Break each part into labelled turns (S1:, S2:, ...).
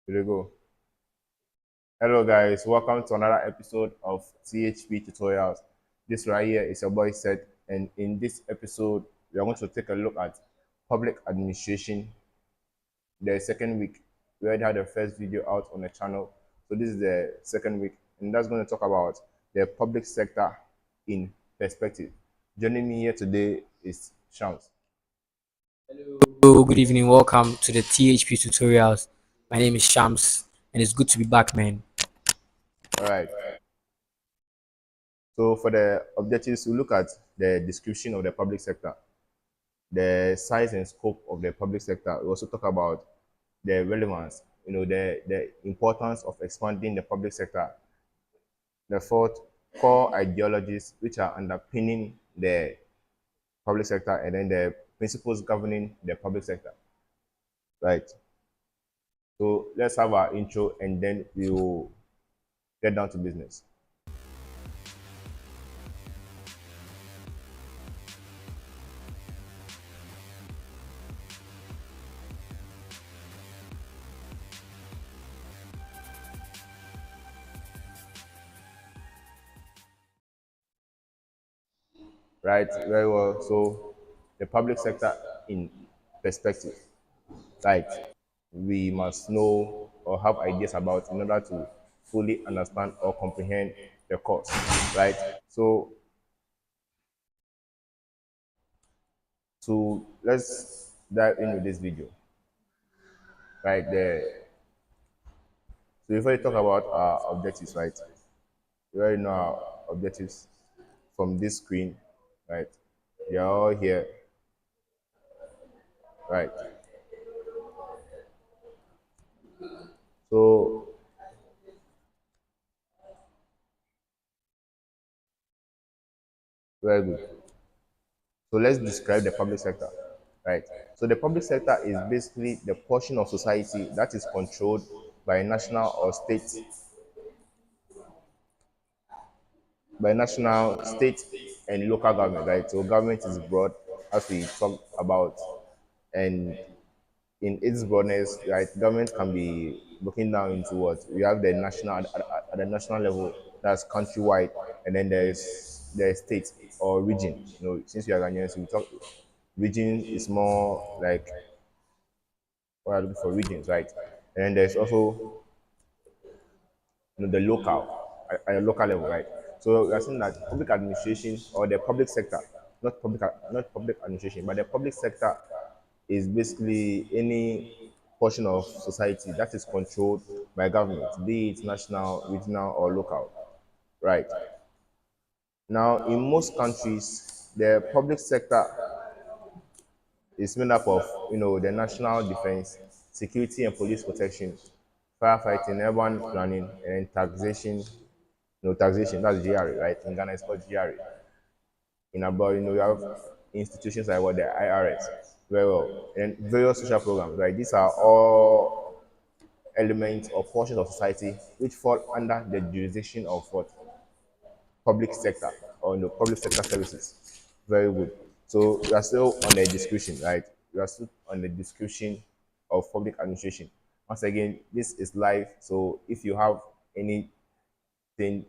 S1: Here we go. Hello, guys. Welcome to another episode of THP Tutorials. This right here is your boy Seth, and in this episode, we are going to take a look at public administration, the second week. We already had the first video out on the channel, so this is the second week, and that's going to talk about the public sector in perspective. Joining me here today is Shams.
S2: Hello, good evening. Welcome to the THP tutorials. My name is Shams, and it's good to be back, man.
S1: All right. So for the objectives, we look at the description of the public sector, the size and scope of the public sector. We also talk about the relevance, the importance of expanding the public sector. The fourth, core ideologies which are underpinning the public sector, and then the principles governing the public sector. Right. So let's have our intro, and then we will get down to business. Right. Very well. So the public sector in perspective. Right. We must know or have ideas about in order to fully understand or comprehend the course, right? So let's dive into this video, right? So before we talk about our objectives, right? We already know our objectives from this screen, right? They are all here, right? So very good. So let's describe the public sector, right? So the public sector is basically the portion of society that is controlled by national or state, state, and local government, right? So government is broad, as we talked about, and in its broadness, right, government can be broken down into what we have the national at the national level, that's countrywide, and then there's the state or region. Since we are Ghanaians, we talk region is more like what are looking for regions, right? And then there's also the local at a local level, right? So we are saying that public administration or the public sector, not public administration, but the public sector is basically any portion of society that is controlled by government, be it national, regional, or local, right? Now, in most countries, the public sector is made up of, the national defense, security and police protection, firefighting, urban planning, and taxation. Taxation, that's GRA, right? In Ghana, it's called GRA. In abroad, you have institutions like what the IRS, very well, and various social programs, right? These are all elements or portions of society which fall under the jurisdiction of what public sector or public sector services. Very good. So we are still on the description, right? We are still on the description of public administration. Once again, this is live, so if you have anything,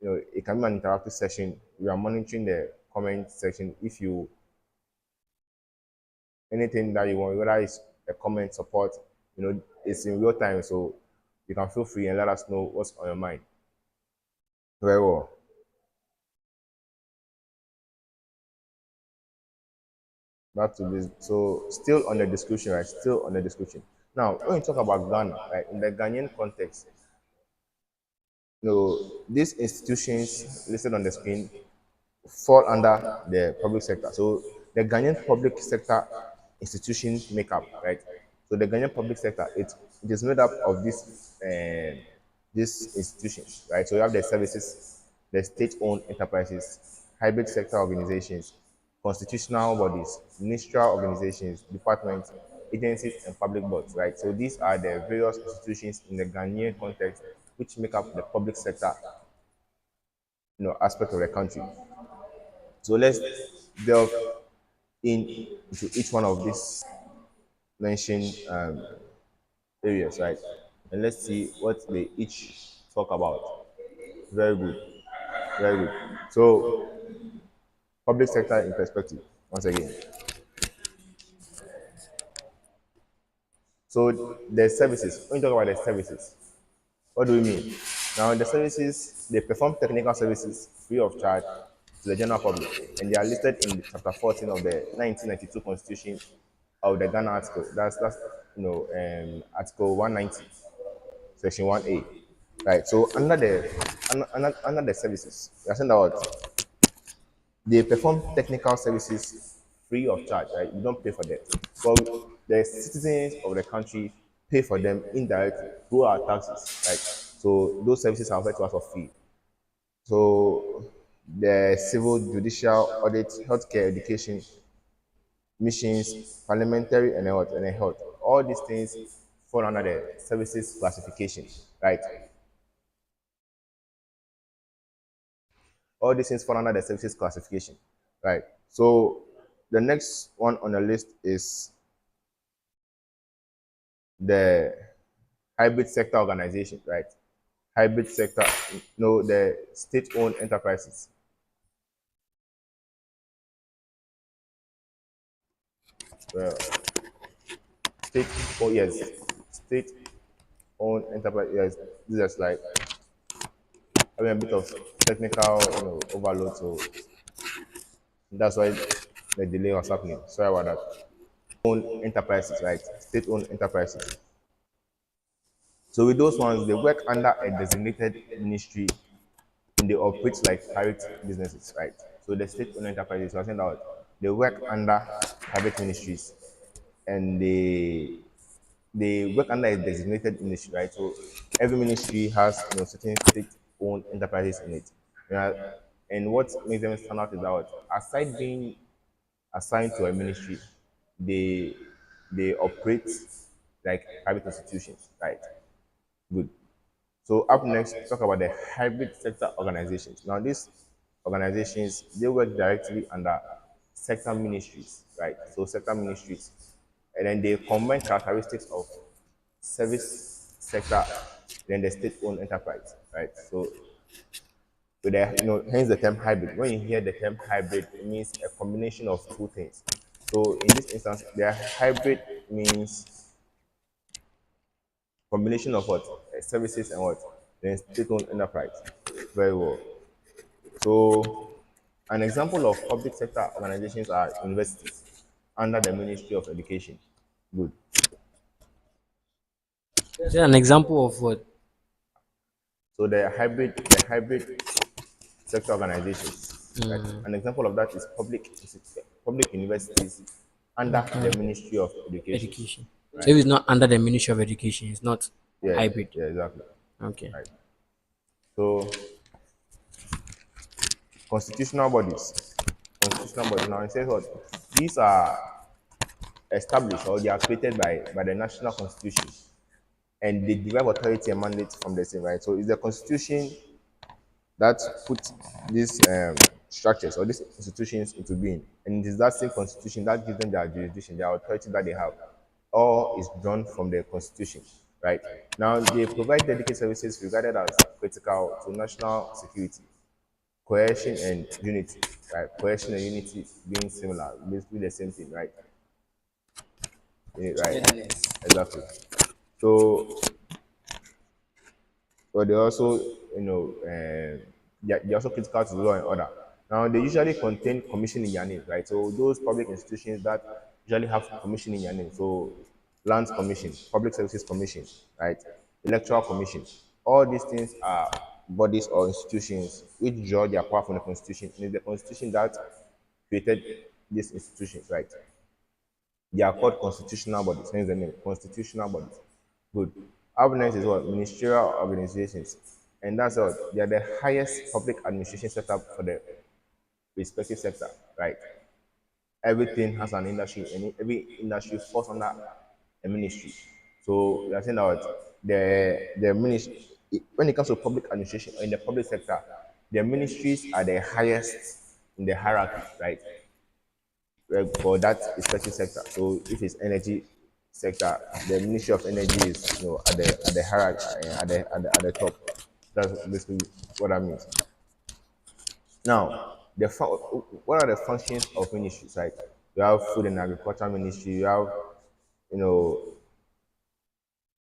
S1: it can be an interactive session. We are monitoring the comment section. If you anything that you want, whether it's a comment support, it's in real time, so you can feel free and let us know what's on your mind. Very well. Back to this. So still on the description, right? Still on the description. Now, when you talk about Ghana, right, in the Ghanaian context, these institutions listed on the screen fall under the public sector. So the Ghanaian public sector institutions make up, right? So the Ghanaian public sector, it is made up of these institutions, right? So you have the services, the state-owned enterprises, hybrid sector organizations, constitutional bodies, ministerial organizations, departments, agencies, and public boards, right? So these are the various institutions in the Ghanaian context which make up the public sector, aspect of the country. So let's delve into each one of these mentioned areas, right? and let's see what they each talk about. Very good, very good. So, public sector in perspective, once again. So, the services, when you talk about the services, what do we mean? Now, the services, they perform technical services free of charge to the general public, and they are listed in Chapter 14 of the 1992 Constitution of the Ghana Article. That's Article 190, Section 1A. Right. So under the services, we are saying that what they perform technical services free of charge. Right. You don't pay for that. But the citizens of the country pay for them indirectly through our taxes. Right. So those services are offered to us for free. So the civil, judicial, audit, healthcare, education, missions, parliamentary, and health, all these things fall under the services classification, right? All these things fall under the services classification, right? So the next one on the list is the hybrid sector organization, right? Hybrid sector, no, the state-owned enterprises. Well, state, oh yes, state-owned enterprise. Yes, this is like having a bit of technical, overload. So that's why the delay was happening. Sorry about that. Own enterprises, right? State-owned enterprises. So with those ones, they work under a designated ministry and they operate like private businesses, right? So the state-owned enterprises, I saying that they work under private ministries and they work under a designated ministry, right? So every ministry has certain state-owned enterprises in it. And what makes them stand out is that aside being assigned to a ministry, they they operate like private institutions, right? Good. So up next, talk about the hybrid sector organizations. Now these organizations they work directly under sector ministries, right? So sector ministries, and then they combine characteristics of service sector, then the state-owned enterprise, right? So with the, hence the term hybrid. When you hear the term hybrid, it means a combination of two things. So in this instance, the hybrid means combination of what? Services and what? Then state-owned enterprise. Very well. So an example of public sector organizations are universities under the Ministry of Education. Good.
S2: Is there an example of what?
S1: So the hybrid sector organizations, right? An example of that is public universities under the Ministry of Education,
S2: Education. So
S1: right?
S2: if it's not under the Ministry of Education, it's not
S1: Yeah,
S2: hybrid.
S1: yeah, exactly.
S2: Okay.
S1: Right. So constitutional bodies, constitutional bodies. Now it says what? These are established or they are created by the national constitution, and they derive authority and mandate from the same, right? So it's the constitution that put these structures or these institutions into being. And it is that same constitution that gives them their jurisdiction, their authority that they have. All is drawn from the constitution, right? Now, they provide dedicated services regarded as critical to national security, cohesion and unity, right? Cohesion and unity being similar, basically the same thing, right? Right, exactly. So but they also, they're also critical to law and order. Now, they usually contain commission in their name, right? So those public institutions that usually have commission in their name, so lands commission, public services commission, right? Electoral commission. All these things are bodies or institutions which draw their power from the constitution. And it's the constitution that created these institutions, right? They are called constitutional bodies, hence the name, constitutional bodies. Good. Up next is what? Ministerial organizations. And that's what? They are the highest public administration setup for the respective sector, right? Everything has an industry, and every industry falls under a ministry. So we are saying that the ministry, when it comes to public administration or in the public sector, the ministries are the highest in the hierarchy, right? For that respective sector. So if it's energy sector, the Ministry of Energy is at the hierarchy at the top. That's basically what that means. Now, what are the functions of ministries? Right, you have Food and Agriculture Ministry, you have you know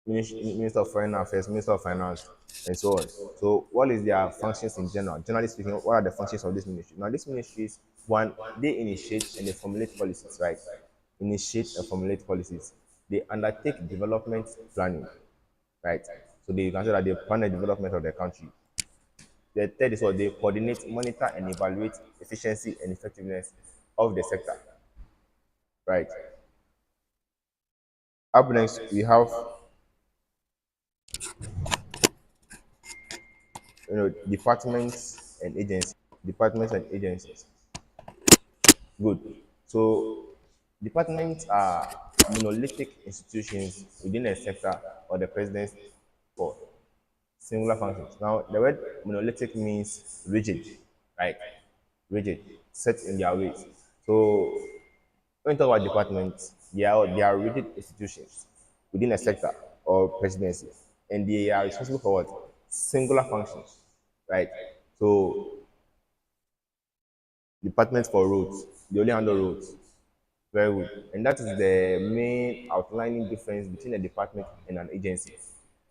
S1: Minister of Foreign Affairs, Minister of Finance, and so on. So, what is their functions in general? Generally speaking, what are the functions of this ministry? Now, these ministries, one, they initiate and they formulate policies, right? Initiate and formulate policies. They undertake development planning, right? So, they can say that they plan the development of the country. The third is what they coordinate, monitor, and evaluate efficiency and effectiveness of the sector, right? Up next, we have departments and agencies. Departments and agencies. Good. So departments are monolithic institutions within a sector or the president's for singular functions. Now, the word monolithic means rigid, right? Rigid, set in their ways. So when we talk about departments, they are rigid institutions within a sector or presidency, and they are responsible for what? Singular functions, right? So department for roads, they only handle roads. Very good. And that is the main outlining difference between a department and an agency.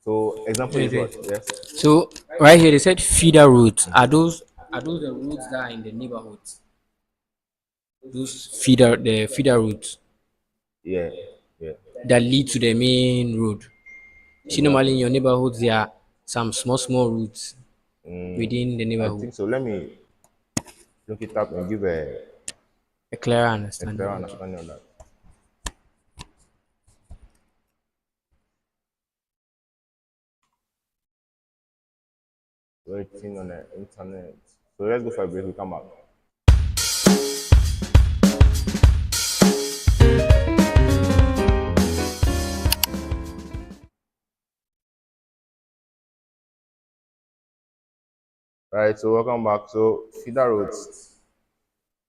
S1: So example is
S2: Okay.
S1: what? Yes.
S2: So right here they said feeder routes. Are those the routes that are in the neighborhoods? Those feeder routes
S1: Yeah. Yeah.
S2: that lead to the main road. See, normally
S1: Exactly.
S2: in your neighborhoods there are some small routes within the
S1: I
S2: neighborhood.
S1: think so. Let me look it up and give
S2: A clearer
S1: a
S2: understanding.
S1: clear
S2: Okay.
S1: understanding of that. Waiting on the internet. So let's go for a break. We come back. All right. So welcome back. So feeder roads.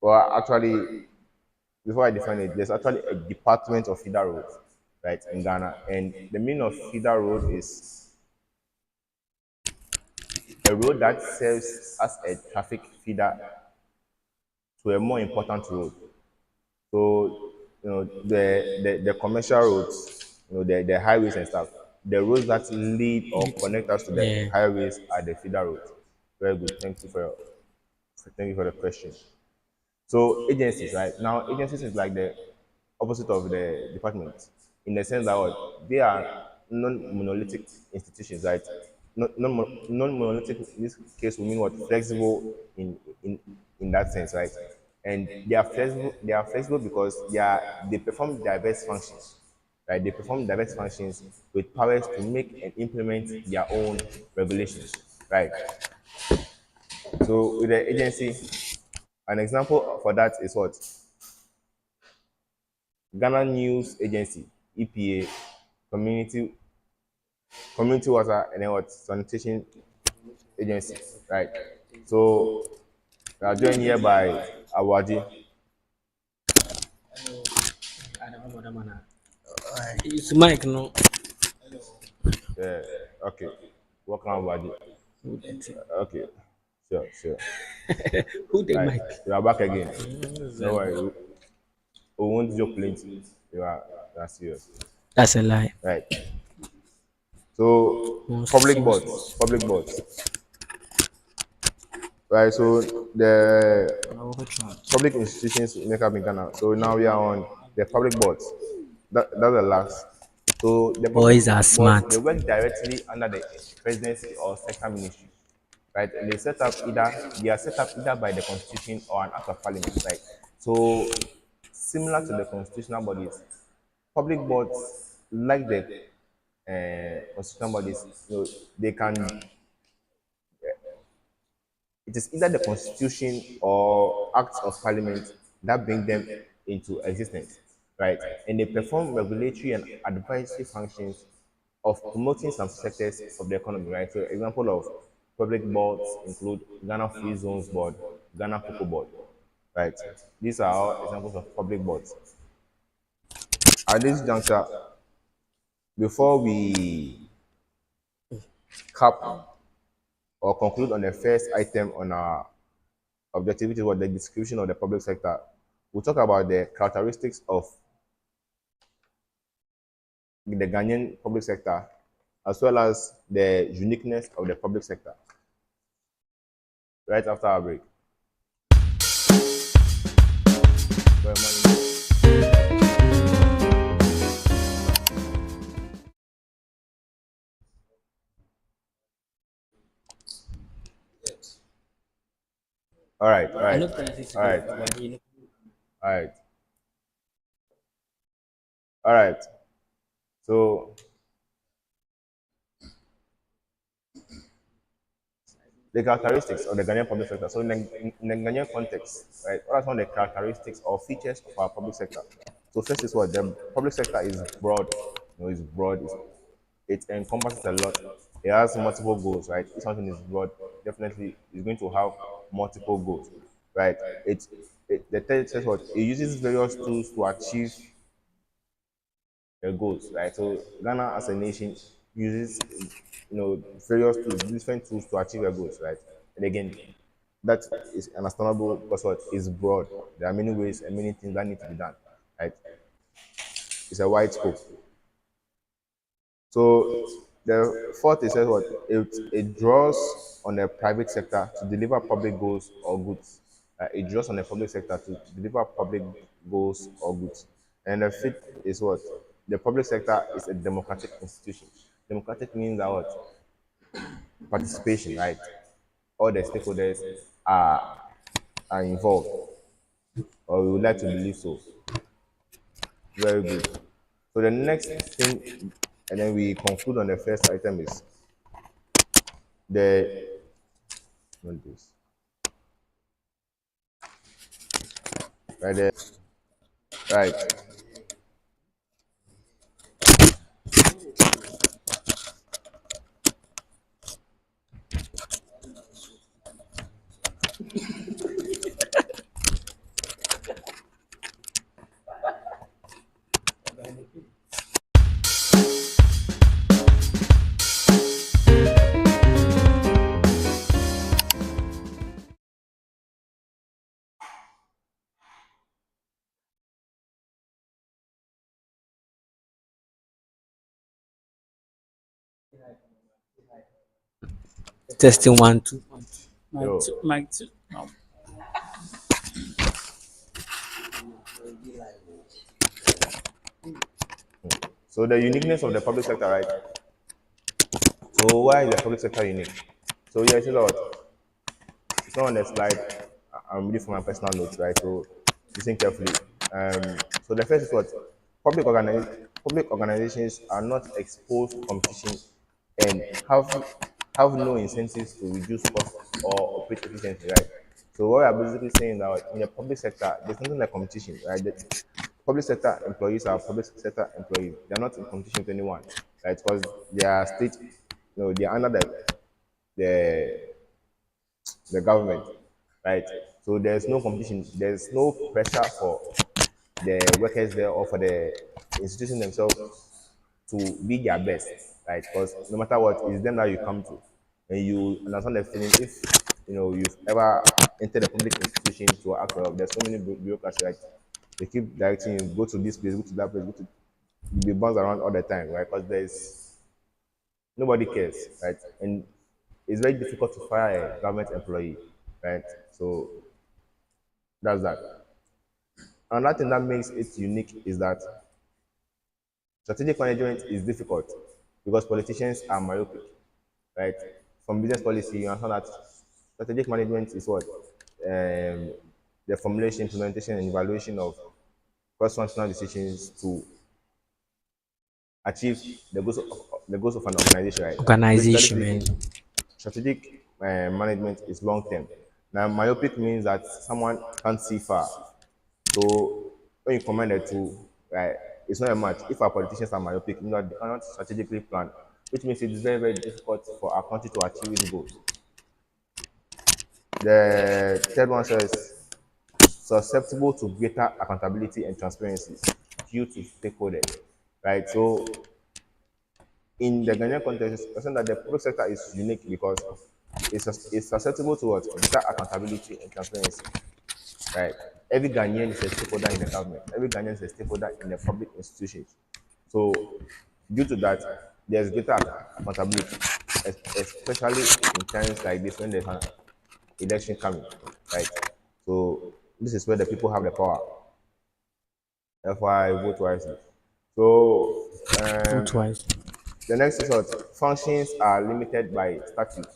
S1: Well, actually, before I define it, there's actually a department of feeder roads, right, in Ghana, and the meaning of feeder road is a road that serves as a traffic feeder to a more important road. So, the commercial roads, the highways and stuff, the roads that lead or connect us to the
S2: Yeah.
S1: highways are the feeder roads. Very good. Thank you for the question. So agencies, right? Now agencies is like the opposite of the departments in the sense that what, they are non-monolithic institutions, right? Non-monolithic in this case will mean what, flexible in in that sense, right? And they are flexible. They are flexible because they perform diverse functions, right? They perform diverse functions with powers to make and implement their own regulations, right? So with the agency, an example for that is what, Ghana News Agency, EPA, Community Community Water and then what, Sanitation Agency, right? So we are joined here by Awadi.
S2: It's Mike, no.
S1: Yeah, okay. Welcome Awadi. Okay, sure.
S2: Who the
S1: Right,
S2: Mike?
S1: we are back again. No worry, we won't joke plenty. You are serious,
S2: That's a lie.
S1: right? So
S2: Most serious
S1: public boards, right? So the public institutions make up in Ghana. So now we are on the public boards. That's the last. So the public
S2: boys are
S1: boards,
S2: smart.
S1: they work directly under the presidency or sector ministry, right? And they are set up either by the constitution or an act of parliament, right? So similar to the constitutional bodies, public boards, like the constitutional bodies, they can, it is either the constitution or acts of parliament that bring them into existence, right? And they perform regulatory and advisory functions of promoting some sectors of the economy, right? So example of public boards include Ghana Free Zones Board, Ghana Cocoa Board, right? These are all examples of public boards. At this juncture, before we cap or conclude on the first item on our objectivity, what the description of the public sector, we'll talk about the characteristics of the Ghanaian public sector, as well as the uniqueness of the public sector, right after our break. All right, all
S2: I
S1: right,
S2: know politics
S1: all
S2: go,
S1: right,
S2: but you know,
S1: all right, all right. So the characteristics of the Ghanaian public sector. So in the Ghanaian context, right, what are some of the characteristics or features of our public sector? So first is what the public sector is broad. It's broad. It encompasses a lot. It has multiple goals, right? If something is broad, definitely is going to have multiple goals, right? The third says what it uses various tools to achieve their goals, right? So Ghana as a nation uses, various tools, different tools to achieve their goals, right? And again, that is understandable because what is broad. There are many ways and many things that need to be done, right? It's a wide scope. So the fourth is what it draws on the private sector to deliver public goals or goods. It draws on the public sector to deliver public goals or goods. And the fifth is what the public sector is a democratic institution. Democratic means that what participation, right? All the stakeholders are are involved, or we would like to believe so. Very good. So the next thing, and then we conclude on the first item is the not this. Right there. Right.
S2: testing one two one two. Mic
S1: Yo.
S2: two, mic two. No.
S1: So the uniqueness of the public sector, right? So why is the public sector unique? So yeah, it says what? It's not on the slide. I'm reading from my personal notes, right? So listen carefully. So the first is what? Public organizations are not exposed to competition and have no incentives to reduce costs or operate efficiently, right? So what we are basically saying that in the public sector, there's nothing like competition, right? The public sector employees are public sector employees. They are not in competition with anyone, right? Because they are state, they are under the the government, right? So there's no competition, there's no pressure for the workers there or for the institution themselves to be their best, right? Because no matter what, it's them that you come to, and you understand the feeling. If you've ever entered a public institution to ask for help, there's so many bureaucracy, right? They keep directing you, go to this place, go to that place, go to. You be bounced around all the time, right? Because there's nobody cares, right? And it's very difficult to fire a government employee, right? So that's that. Another thing that makes it unique is that strategic management is difficult because politicians are myopic, right? From business policy, you understand that strategic management is what? The formulation, implementation, and evaluation of cross-functional decisions to achieve the goals of an organization, right? Basically
S2: Organization, man.
S1: speaking, strategic management is long term. Now, myopic means that someone can't see far. So when you combine the two, right, it's not a match. If our politicians are myopic, they cannot strategically plan, which means it is very, very difficult for our country to achieve its goals. The third one says susceptible to greater accountability and transparency due to stakeholders, right? So in the Ghanaian context, I think that the public sector is unique because it's susceptible to what? Greater accountability and transparency, right? Every Ghanaian is a stakeholder in the government. Every Ghanaian is a stakeholder in the public institutions. So, due to that, there's greater accountability, especially in times like this when there's an election coming, right? So, this is where the people have the power. That's why I vote wisely. So,
S2: Vote
S1: um,
S2: twice.
S1: the next is what? Functions are limited by statute,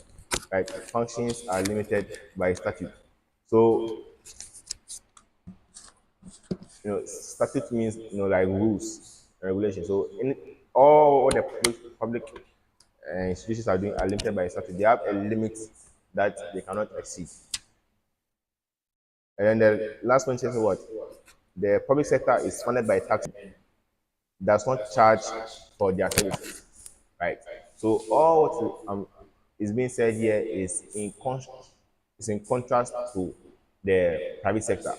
S1: right? Functions are limited by statute. So, statute means, like rules and regulations. So, in all what the public institutions are doing are limited by statute. They have a limit that they cannot exceed. And then the last one says what? The public sector is funded by tax, does not charge for their services, right? So all what is being said here is in contrast to the private sector,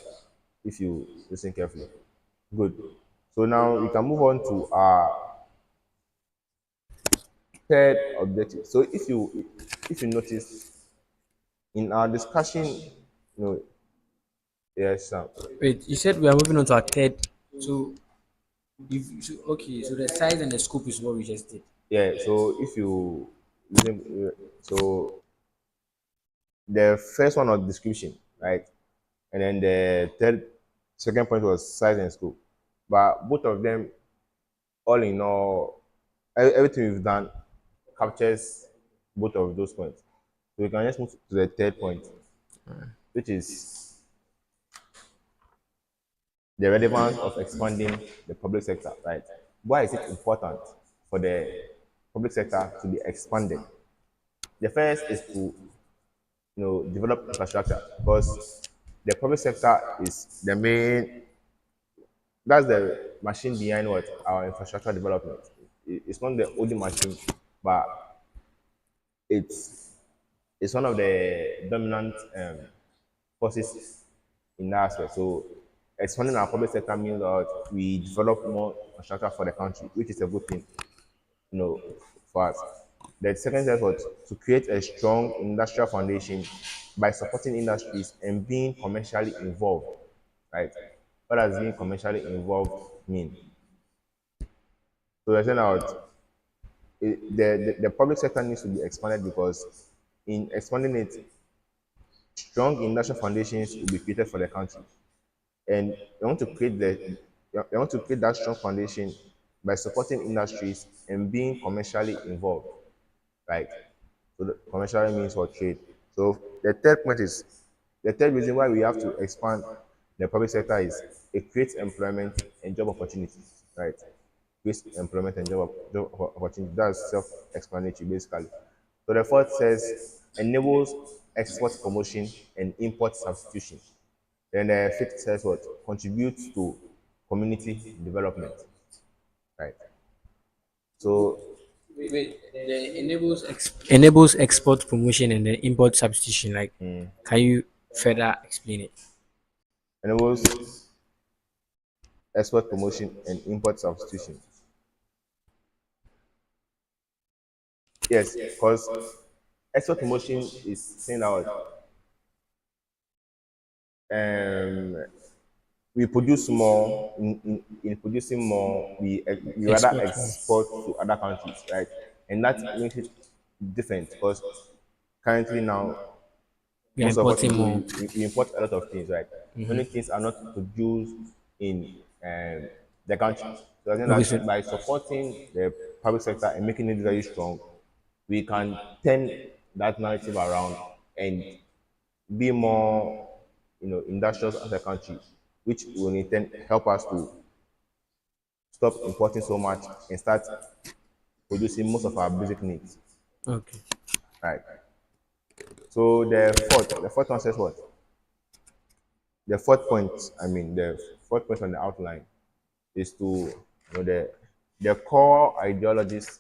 S1: if you listen carefully. Good. So now we can move on to our third objective. So if you notice in our discussion, yes,
S2: Wait, you said we are moving on to our third. So, okay, so the size and the scope is what we just did.
S1: yeah. So if you listen, so the first one was description, right? And then second point was size and scope. But both of them, all in all, everything we've done captures both of those points. So we can just move to the third point, which is the relevance of expanding the public sector, right? Why is it important for the public sector to be expanded? The first is to develop infrastructure because the public sector is the main, that's the machine behind what our infrastructure development. It's not the only machine, but it's it's one of the dominant forces in that aspect. So expanding our public sector means that we develop more infrastructure for the country, which is a good thing, you know, for us. The second step was to create a strong industrial foundation by supporting industries and being commercially involved, right? What does being commercially involved mean? So they're saying out the public sector needs to be expanded because in expanding it, strong industrial foundations will be created for the country. And you want to create that strong foundation by supporting industries and being commercially involved, right? So the commercial means for trade. So the third reason why we have to expand the public sector is it creates employment and job opportunities, right? Creates employment and job opportunities. That's self-explanatory basically. So the fourth says enables export promotion and import substitution. Then the fifth says what? Contributes to community development, right? So
S2: Wait, the enables export promotion and the import substitution. Like, can you further explain it?
S1: enables export promotion and import substitution. Yes, because export promotion is saying that um, we produce more. In producing more, we rather
S2: Export more.
S1: export to other countries, right? And that makes it different because currently now
S2: We are
S1: most of what we
S2: importing
S1: do,
S2: more.
S1: we import a lot of things, right? Many things are not produced in the country. So I think
S2: Okay, so
S1: that by supporting the public sector and making it very strong, we can turn that narrative around and be more, industrious as a country, which will in turn help us to stop importing so much and start producing most of our basic needs,
S2: okay.
S1: right? So the fourth one says what? The fourth point, the fourth point on the outline is to the core ideologies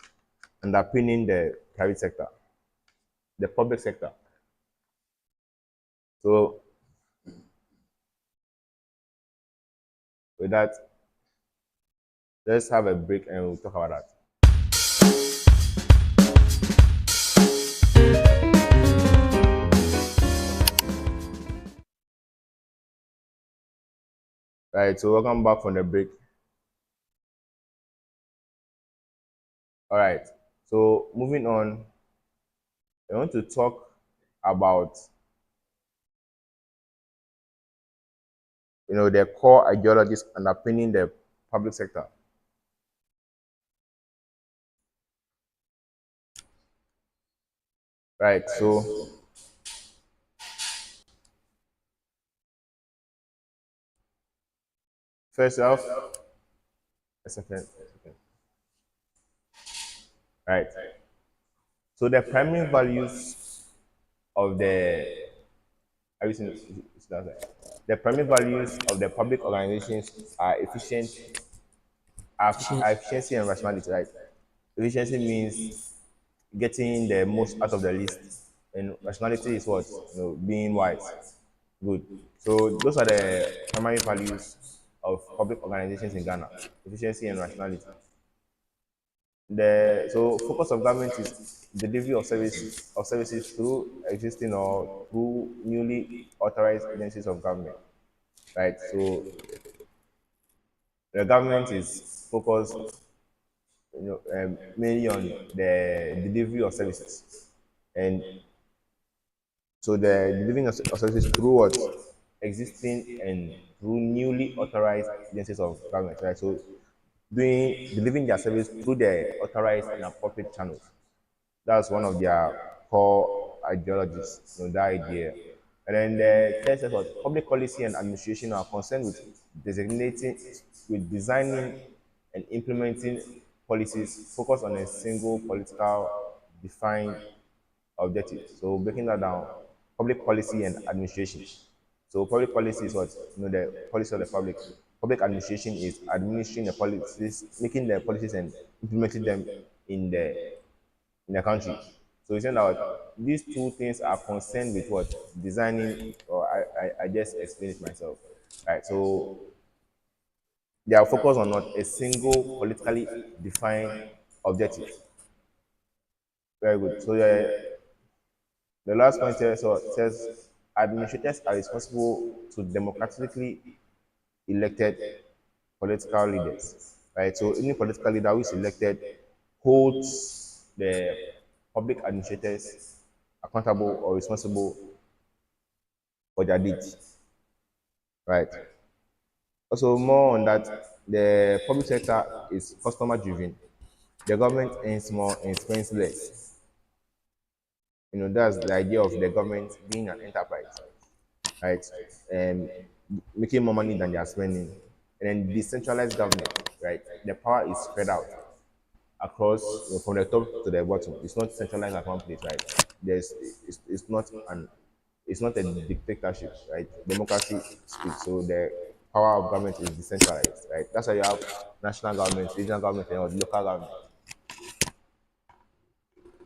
S1: underpinning the private sector, the public sector. So with that, let's have a break and we'll talk about that. Right, so welcome back from the break. All right, so moving on, I want to talk about the core ideologies underpinning the public sector. Right, so first off, a second. Right, so the primary values of the have you seen that? The primary values of the public organizations are
S2: Efficient.
S1: efficiency and rationality. Right, efficiency means getting the most out of the least, and rationality is what being wise. Good. So those are the primary values of public organizations in Ghana: efficiency and rationality. The so focus of government is delivery of services through existing or through newly authorized agencies of government. Right. So the government is focused, mainly on the delivery of services, and so the delivering of services through what existing and through newly authorized agencies of government. Right. So doing delivering their service through the authorized and appropriate channels. That's one of their core ideologies, that idea. And then the third set was public policy and administration are concerned with designating, with designing and implementing policies focused on a single political defined objective. So breaking that down, public policy and administration. So public policy is what the policy of the public. Public administration is administering the policies, making the policies and implementing them in the in the country. So it's saying that these two things are concerned with what designing, or I just explained it myself. Right. So they are focused on not a single politically defined objective. Very good. So the last point here says administrators are responsible to democratically elected political leaders. Right. So any political leader who is elected holds the public administrators accountable or responsible for their deeds. Right. Also, more on that, the public sector is customer driven. The government earns more and spends less. That's the idea of the government being an enterprise, right? And making more money than they are spending. And then decentralized government, right? The power is spread out across, from the top to the bottom. It's not centralized at one place, right? It's not a dictatorship, right? Democracy speaks. So the power of government is decentralized, right? That's why you have national government, regional government, and local government.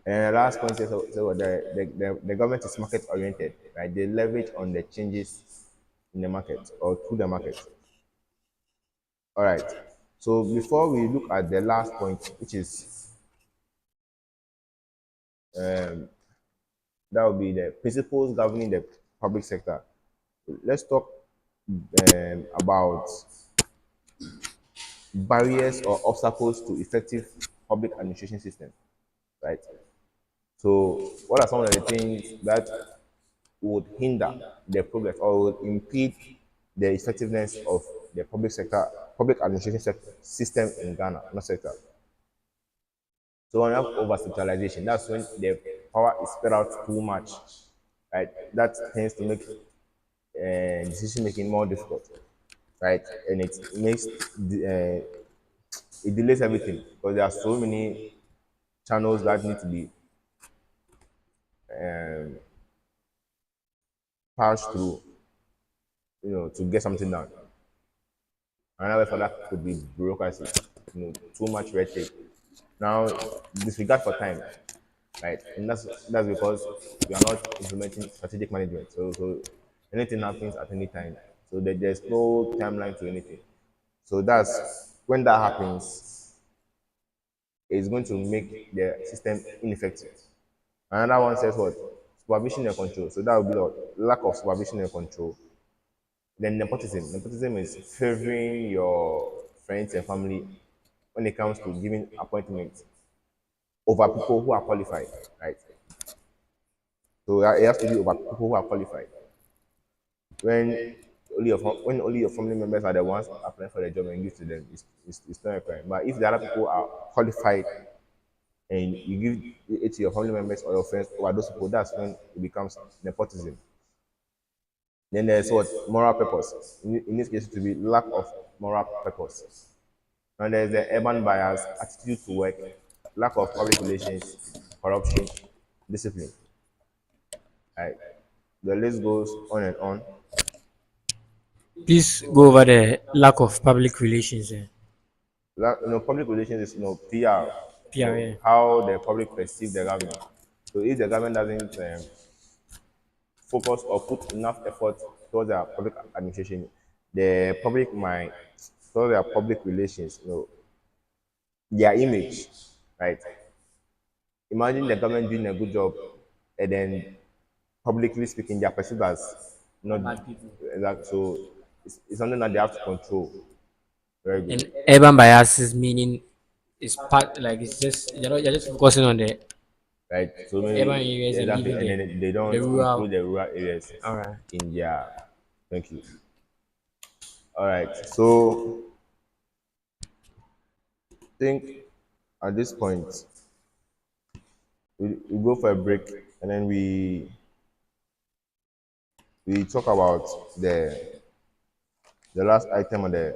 S1: And the last point is, so the government is market oriented, right? They leverage on the changes in the market or through the market. All right. So before we look at the last point, which is that will be the principles governing the public sector. Let's talk about barriers or obstacles to effective public administration system, right? So, what are some of the things that would hinder the progress or would impede the effectiveness of the public administration system in Ghana, not sector? So, when you have over centralization, that's when the power is spread out too much, right? That tends to make decision making more difficult, right? And it makes it delays everything because there are so many channels that need to be passed through, to get something done. Another for that could be bureaucracy, too much red tape. Now, disregard for time, right? And that's because we are not implementing strategic management. So anything happens at any time. So there's no timeline to anything. So that's when that happens, it's going to make the system ineffective. Another one says what? Supervision and control. So that would be the lack of supervision and control. Then nepotism. Nepotism is favoring your friends and family when it comes to giving appointments over people who are qualified, right? So it has to be over people who are qualified. When when only your family members are the ones applying for the job and give to them, it's not a crime. But if the other people are qualified and you give it to your family members or your friends over those people, that's when it becomes nepotism. Then there's what moral purpose. In this case, it will be lack of moral purpose. And there's the urban bias, attitude to work, lack of public relations, corruption, discipline. Right? The list goes on and on.
S2: Please go over the lack of public relations.
S1: Public relations is PR.
S2: PR.
S1: How the public perceive the government. So if the government doesn't focus or put enough effort towards their public administration, the public might towards their public relations, their image, right? Imagine the government doing a good job, and then publicly speaking, they are perceived as not
S2: Bad people.
S1: like so. It's something that they have to control. Very good,
S2: And urban biases meaning it's part like it's just you're just focusing on the
S1: right? So
S2: urban
S1: many
S2: areas and
S1: exactly,
S2: leaving
S1: and then they
S2: the
S1: don't include
S2: rural.
S1: the rural areas
S2: All right.
S1: in their. Thank you. All right. So I think at this point we go for a break, and then we talk about the last item on the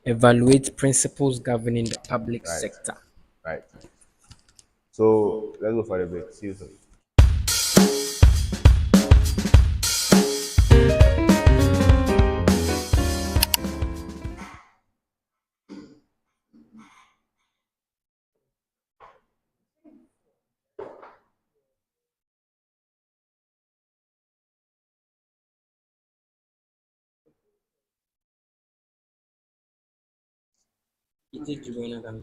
S2: Evaluate principles governing the public
S1: right,
S2: sector.
S1: right. So let's go for the break. See you soon.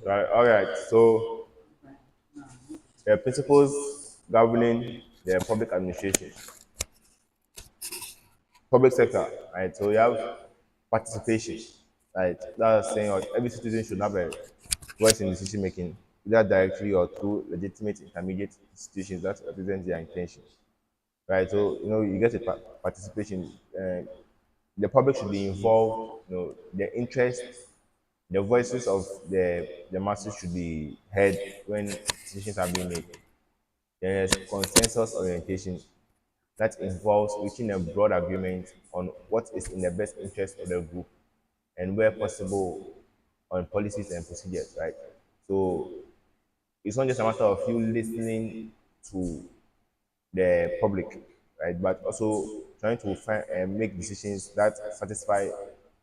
S1: Right. All right. So the principles governing the public administration, public sector, right? So you have participation, right? That's saying what every citizen should have a voice in decision making, either directly or through legitimate intermediate institutions that represent their intentions, right? So you get a participation. The public should be involved. The interest, the voices of the masses should be heard when decisions are being made. There's consensus orientation that involves reaching a broad agreement on what is in the best interest of the group and where possible on policies and procedures, right? So it's not just a matter of you listening to the public, right? But also trying to find and make decisions that satisfy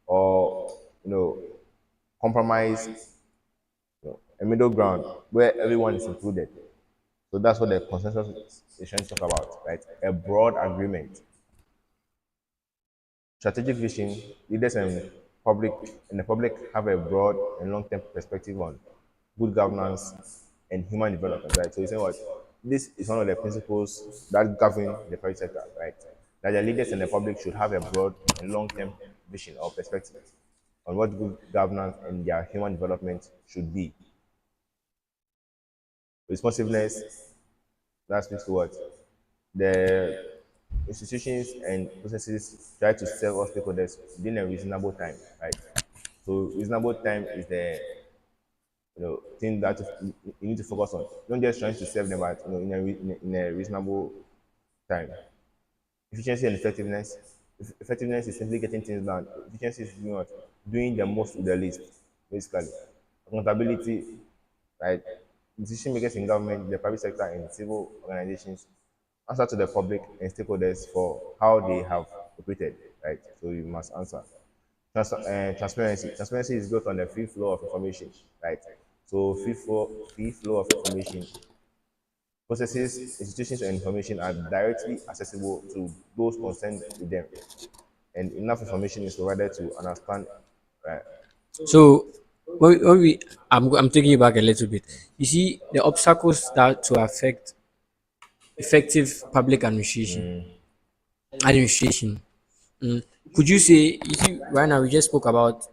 S1: or compromise a middle ground where everyone is included. So that's what the consensus is trying to talk about, right? A broad agreement. Strategic vision, leaders and the public have a broad and long-term perspective on good governance and human development, right? So you say what? This is one of the principles that govern the private sector, right? That the leaders and the public should have a broad and long-term vision or perspective on what good governance and their human development should be. Responsiveness, that speaks to what? The institutions and processes try to serve all stakeholders within a reasonable time, right? So reasonable time is the thing that you need to focus on. Don't just trying to serve them, but in a reasonable time. Efficiency and effectiveness. Effectiveness is simply getting things done. Efficiency is doing what? Doing the most with the least, basically. Accountability, right? Decision makers in government, the private sector, and civil organizations answer to the public and stakeholders for how they have operated, right? So you must answer. Transparency. Transparency is built on the free flow of information, right? So free flow of information. Processes, institutions, and information are directly accessible to those concerned with them, and enough information is provided to understand. Right?
S2: So I'm taking you back a little bit. You see the obstacles that to affect effective public administration. Could you say, you see, right now we just spoke about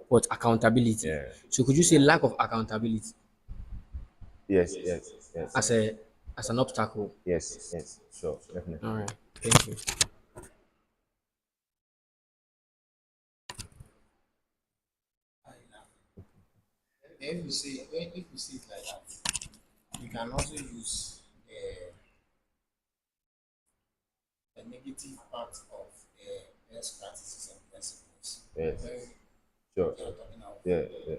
S2: what accountability.
S1: Yeah.
S2: So could you say lack of accountability
S1: Yes, yes, yes,
S2: as a as an obstacle?
S1: yes, yes. Sure, definitely.
S2: All right, thank you.
S3: If you see, if you see it like that, you can also use the negative part of best practices and principles
S1: Yes,
S3: when
S1: sure.
S3: you are talking about.
S1: Yeah, yeah,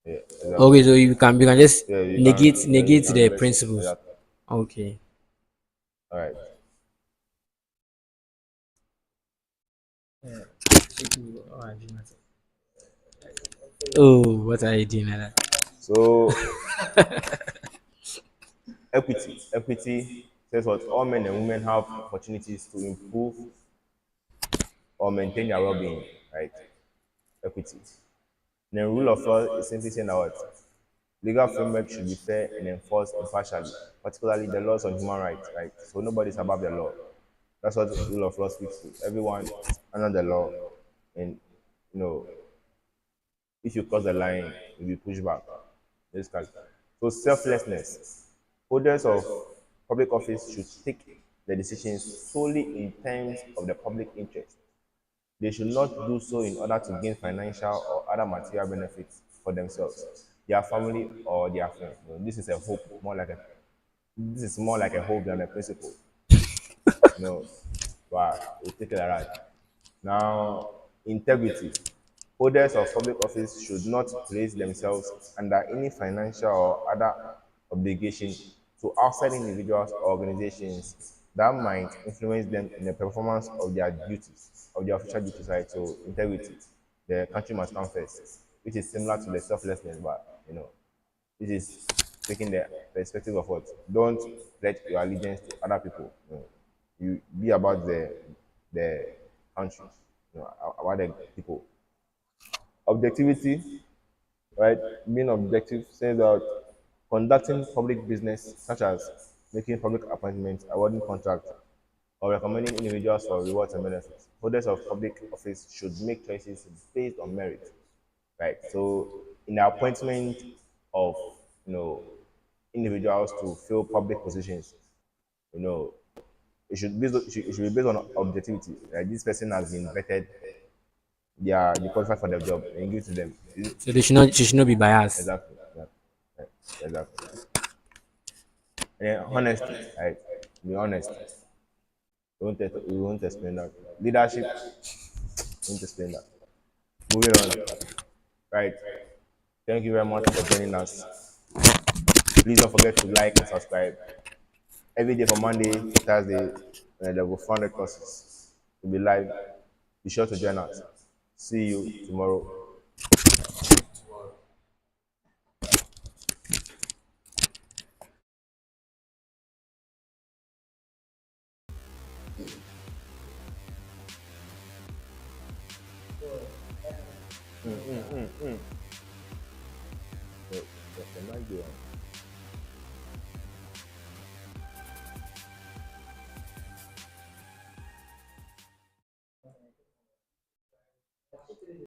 S1: yeah. Exactly.
S2: Okay, so you can just
S1: Yeah, you can.
S2: negate
S1: Yeah, you
S2: negate
S1: can
S2: the
S1: list.
S2: principles.
S1: Exactly.
S2: Okay.
S1: All right.
S2: Oh, what are you doing like that?
S1: So equity says what all men and women have opportunities to improve or maintain their well-being. Right. Equity. And then rule of law is simply saying that what legal framework should be fair and enforced impartially, particularly the laws on human rights, right? So nobody's above the law. That's what rule of law speaks to. Everyone is under the law, and you know, if you cross the line, you'll be pushed back. Basically. So selflessness. Holders of public office should take the decisions solely in terms of the public interest. They should not do so in order to gain financial or other material benefits for themselves, their family, or their friends. This is a hope, more like a this is more like a hope than a principle. You know, but we'll take it like that. Now, integrity. Holders of public office should not place themselves under any financial or other obligation to outside individuals or organizations that might influence them in the performance of their duties, of their official duties, right? So integrity. The country must come first, which is similar to the selflessness, but this is taking the perspective of what? Don't let your allegiance to other people. You be about the country, about the people. Objectivity, right? Being objective says that conducting public business, such as making public appointments, awarding contracts, or recommending individuals for rewards and benefits. Holders of public office should make choices based on merit, right? So, in the appointment of you know individuals to fill public positions, you know, it should be based on objectivity. Right? This person has been vetted, they qualify for the job, and give to them.
S2: So they should not be biased.
S1: Exactly. Yeah. Right. Exactly. And then honesty, right? Be honest. We won't explain that. Leadership, we won't explain that. Moving on, right? Thank you very much for joining us. Please don't forget to like and subscribe. Every day from Monday to Thursday, there will be 400 courses. We'll be live. Be sure to join us. See you tomorrow. So, the mic dey on.